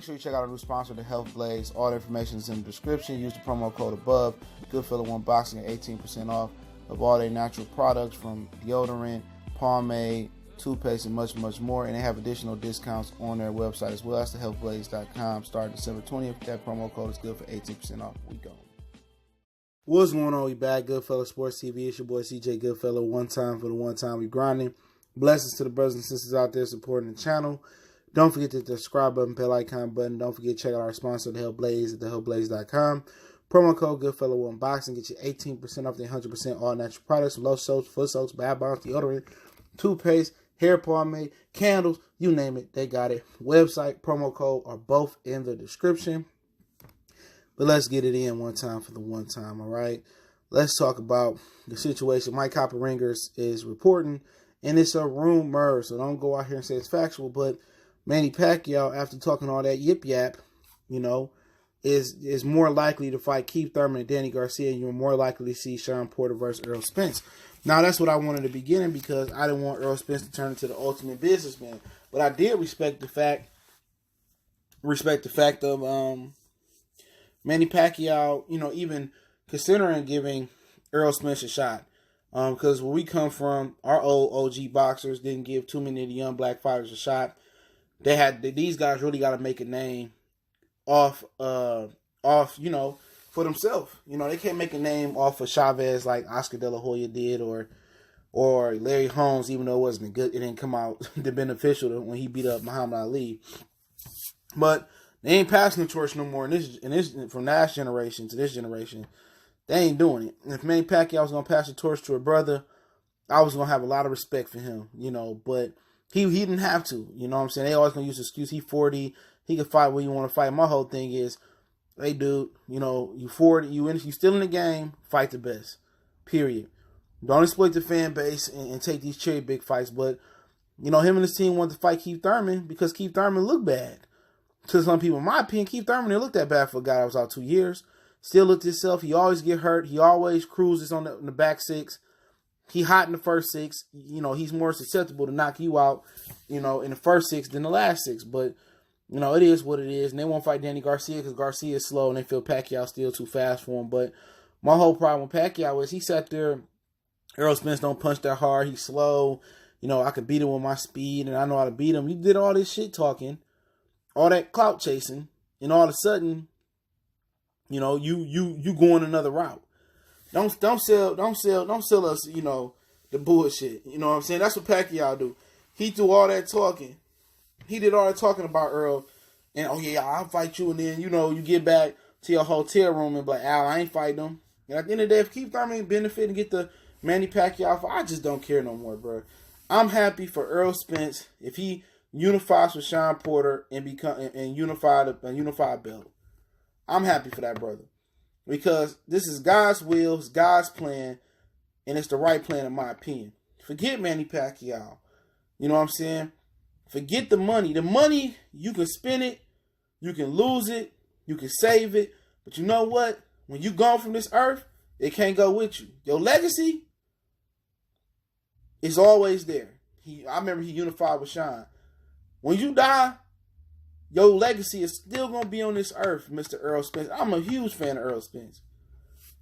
Make sure you check out our new sponsor, the Health Blaze. All the information is in the description. Use the promo code above. Goodfellow One Boxing at 18% off of all their natural products from deodorant, pomade, toothpaste, and much, much more. And they have additional discounts on their website as well. That's thehealthblaze.com. Starting December 20th. That promo code is good for 18% off. We go. What's going on? We back. Goodfellow Sports TV. It's your boy CJ Goodfellow. One time for the one time we grinding. Blessings to the brothers and sisters out there supporting the channel. Don't forget to hit the subscribe button, bell icon button. Don't forget to check out our sponsor, The Health Blaze, at thehealthblaze.com. Promo code Goodfellow Unboxing. Get you 18% off the 100% all natural products. Low soaps, foot soaps, bath bombs, deodorant, toothpaste, hair pomade, candles, you name it, they got it. Website, promo code are both in the description. But let's get it in one time for the one time, all right? Let's talk about the situation. Mike Copperingers is reporting, and it's a rumor, so don't go out here and say it's factual, but Manny Pacquiao, after talking all that yip-yap, is more likely to fight Keith Thurman and Danny Garcia, and you're more likely to see Shawn Porter versus Errol Spence. Now, that's what I wanted at the beginning because I didn't want Errol Spence to turn into the ultimate businessman. But I did respect the fact of Manny Pacquiao, even considering giving Errol Spence a shot. Because where we come from, our old OG boxers didn't give too many of the young black fighters a shot. These guys really got to make a name off, for themselves. They can't make a name off of Chavez like Oscar De La Hoya did, or Larry Holmes, even though it wasn't good, it didn't come out the beneficial when he beat up Muhammad Ali. But they ain't passing the torch no more. From last generation to this generation, they ain't doing it. And if Manny Pacquiao was gonna pass the torch to a brother, I was gonna have a lot of respect for him, but he didn't have to. You know what I'm saying? They always gonna use the excuse. He 40. He can fight when you want to fight. My whole thing is, hey, dude, you 40. You still in the game. Fight the best. Period. Don't exploit the fan base and take these cherry big fights. But him and his team wanted to fight Keith Thurman because Keith Thurman looked bad. To some people, in my opinion, Keith Thurman didn't look that bad for a guy that was out 2 years. Still looked himself. He always get hurt. He always cruises on the back six. He hot in the first six. He's more susceptible to knock you out, in the first six than the last six. But, it is what it is. And they won't fight Danny Garcia because Garcia is slow and they feel Pacquiao still too fast for him. But my whole problem with Pacquiao is he sat there. Errol Spence don't punch that hard. He's slow. I can beat him with my speed and I know how to beat him. You did all this shit talking, all that clout chasing, and all of a sudden, you going another route. Don't sell us, the bullshit. You know what I'm saying? That's what Pacquiao do. He do all that talking. He did all that talking about Earl, and I'll fight you, and then you get back to your hotel room and be like, Al, I ain't fighting him. And at the end of the day, if Keith Thurman benefit and get the Manny Pacquiao fight, I just don't care no more, bro. I'm happy for Errol Spence if he unifies with Shawn Porter and unify a belt. I'm happy for that brother. Because this is God's will, it's God's plan, and it's the right plan in my opinion. Forget Manny Pacquiao. You know what I'm saying? Forget the money. The money, you can spend it, you can lose it, you can save it. But you know what? When you gone from this earth, it can't go with you. Your legacy is always there. I remember he unified with Shawn. When you die, your legacy is still going to be on this earth, Mr. Errol Spence. I'm a huge fan of Errol Spence.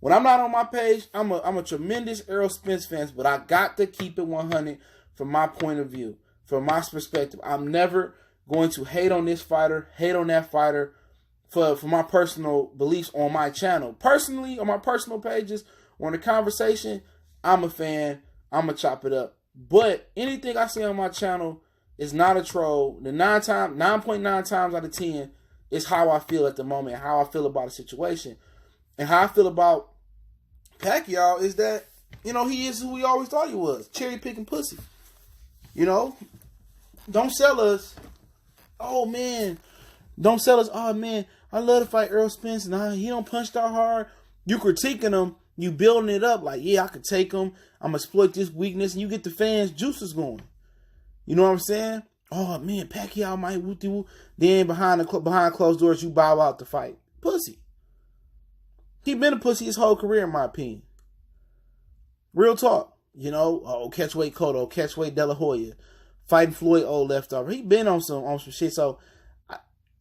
When I'm not on my page, I'm a tremendous Errol Spence fan, but I got to keep it 100 from my point of view, from my perspective. I'm never going to hate on this fighter, hate on that fighter for my personal beliefs on my channel. Personally, on my personal pages, or in the conversation, I'm a fan. I'm going to chop it up. But anything I say on my channel is not a troll. The 9.9 times out of 10 is how I feel at the moment, how I feel about a situation. And how I feel about Pacquiao is that, he is who we always thought he was. Cherry picking pussy. Don't sell us, oh man. Don't sell us, oh man, I love to fight Errol Spence and he don't punch that hard. You critiquing him, you building it up like, yeah, I could take him. I'm going to exploit this weakness, and you get the fans' juices going. You know what I'm saying? Oh, man, Pacquiao might woo-doo. Then behind closed doors, you bow out the fight. Pussy. He been a pussy his whole career, in my opinion. Real talk. Catchweight Cotto, catchweight De La Hoya, fighting Floyd old left over. He been on some shit. So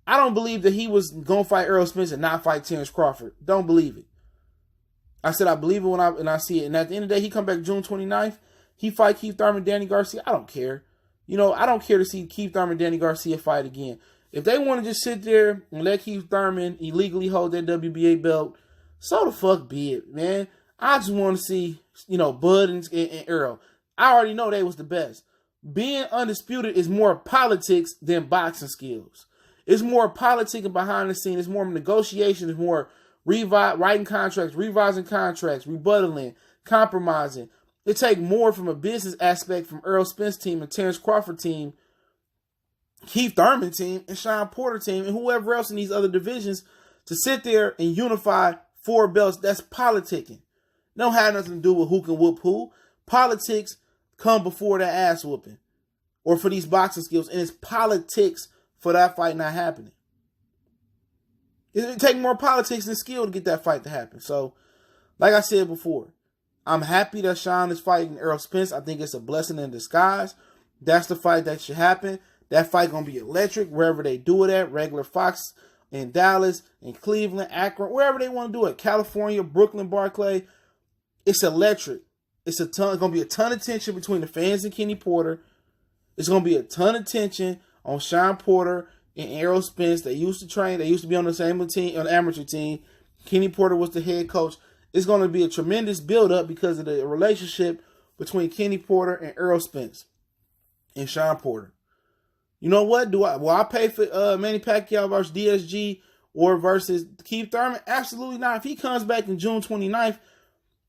I don't believe that he was going to fight Errol Spence and not fight Terrence Crawford. Don't believe it. I said I believe it when I see it. And at the end of the day, he come back June 29th. He fight Keith Thurman, Danny Garcia. I don't care. I don't care to see Keith Thurman, Danny Garcia fight again. If they want to just sit there and let Keith Thurman illegally hold that WBA belt, so the fuck be it, man. I just want to see, Bud and Errol. I already know they was the best. Being undisputed is more politics than boxing skills. It's more politicking behind the scenes. It's more negotiation. It's more writing contracts, revising contracts, rebuttaling, compromising. It take more from a business aspect from Errol Spence team and Terrence Crawford team, Keith Thurman team, and Shawn Porter team, and whoever else in these other divisions to sit there and unify 4 belts. That's politicking. Don't have nothing to do with who can whoop who. Politics come before that ass whooping or for these boxing skills, and it's politics for that fight not happening. It take more politics than skill to get that fight to happen. So, like I said before, I'm happy that Shawn is fighting Errol Spence. I think it's a blessing in disguise. That's the fight that should happen. That fight going to be electric wherever they do it at. Regular Fox in Dallas, in Cleveland, Akron, wherever they want to do it. California, Brooklyn, Barclay. It's electric. It's going to be a ton of tension between the fans and Kenny Porter. It's going to be a ton of tension on Shawn Porter and Errol Spence. They used to train. They used to be on the same team, on the amateur team. Kenny Porter was the head coach. It's going to be a tremendous build-up because of the relationship between Kenny Porter and Errol Spence and Shawn Porter. You know what? Will I pay for Manny Pacquiao versus DSG or versus Keith Thurman? Absolutely not. If he comes back in June 29th,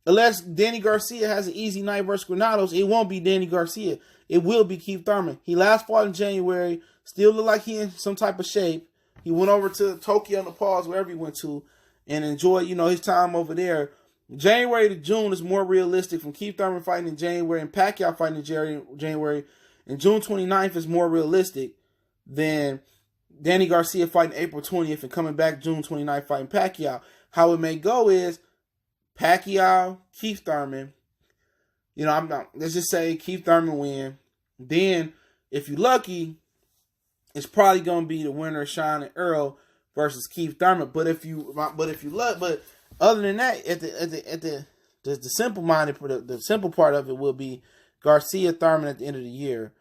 unless Danny Garcia has an easy night versus Granados, it won't be Danny Garcia. It will be Keith Thurman. He last fought in January. Still look like he in some type of shape. He went over to Tokyo, Nepal, wherever he went to, and enjoyed, his time over there. January to June is more realistic from Keith Thurman fighting in January and Pacquiao fighting in January. And June 29th is more realistic than Danny Garcia fighting April 20th and coming back June 29th fighting Pacquiao. How it may go is Pacquiao, Keith Thurman. Let's just say Keith Thurman win. Then, if you're lucky, it's probably gonna be the winner of Shawn and Errol versus Keith Thurman. But other than that, the simple part of it will be Garcia Thurman at the end of the year,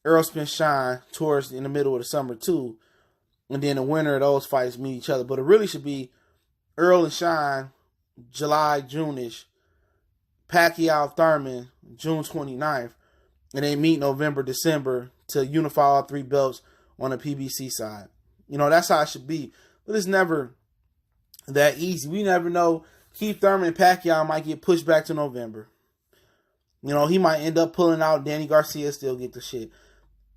Errol Spence Shawn towards in the middle of the summer too, and then the winner of those fights meet each other. But it really should be Errol and Shawn July, June-ish, Pacquiao Thurman June 29th, and they meet November, December to unify all 3 belts on the PBC side. That's how it should be. But it's never that easy. We never know. Keith Thurman and Pacquiao might get pushed back to November. He might end up pulling out. Danny Garcia still get the shit.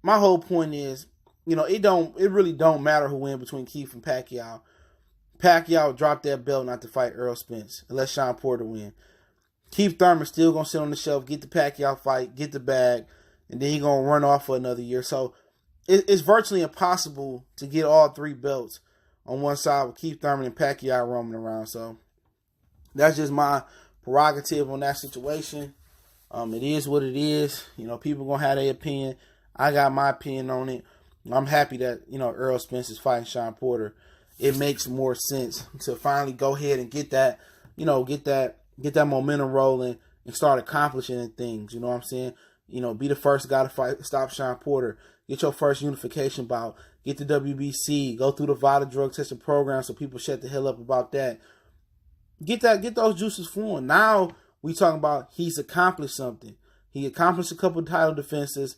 My whole point is, it really don't matter who wins between Keith and Pacquiao. Pacquiao dropped that belt not to fight Errol Spence unless Shawn Porter win. Keith Thurman still gonna sit on the shelf, get the Pacquiao fight, get the bag, and then he gonna run off for another year. So it's virtually impossible to get all 3 belts on one side with Keith Thurman and Pacquiao roaming around. So that's just my prerogative on that situation. It is what it is. People gonna have their opinion. I got my opinion on it. I'm happy that Errol Spence is fighting Shawn Porter. It makes more sense to finally go ahead and get that momentum rolling and start accomplishing things. You know what I'm saying? Be the first guy to stop Shawn Porter. Get your first unification bout. Get the WBC. Go through the VADA drug testing program so people shut the hell up about that. Get those juices flowing. Now we talking about he's accomplished something. He accomplished a couple of title defenses.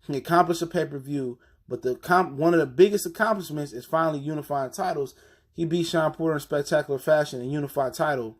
He accomplished a pay-per-view. But one of the biggest accomplishments is finally unifying titles. He beat Shawn Porter in spectacular fashion and unified title.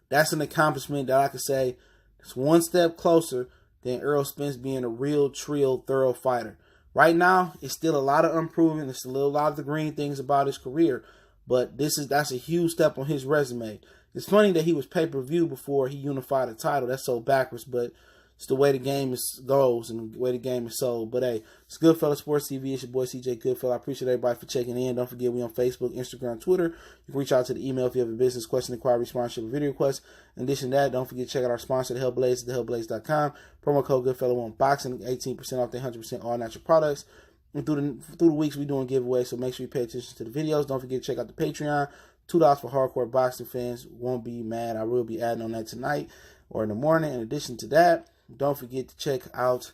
That's an accomplishment that I could say it's one step closer than Errol Spence being a real, thorough fighter. Right now, it's still a lot of improvement. There's still a lot of the green things about his career. But that's a huge step on his resume. It's funny that he was pay-per-view before he unified a title. That's so backwards, but it's the way the game goes and the way the game is sold. But hey, it's Goodfella Sports TV. It's your boy CJ Goodfella. I appreciate everybody for checking in. Don't forget we on Facebook, Instagram, Twitter. You can reach out to the email if you have a business question, inquiry, sponsorship, or video request. In addition to that, don't forget to check out our sponsor, The Hellblaze, at thehellblaze.com. Promo code Goodfella on boxing, 18% off the 100% all natural products. And through the weeks, we doing giveaways, so make sure you pay attention to the videos. Don't forget to check out the Patreon. $2 for hardcore boxing fans. Won't be mad. I will be adding on that tonight or in the morning. In addition to that, don't forget to check out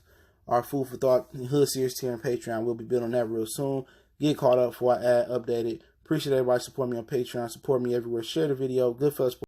our Food for Thought Hood Series tier on Patreon. We'll be building that real soon. Get caught up before I add updated. Appreciate everybody support me on Patreon. Support me everywhere. Share the video. Goodfellas.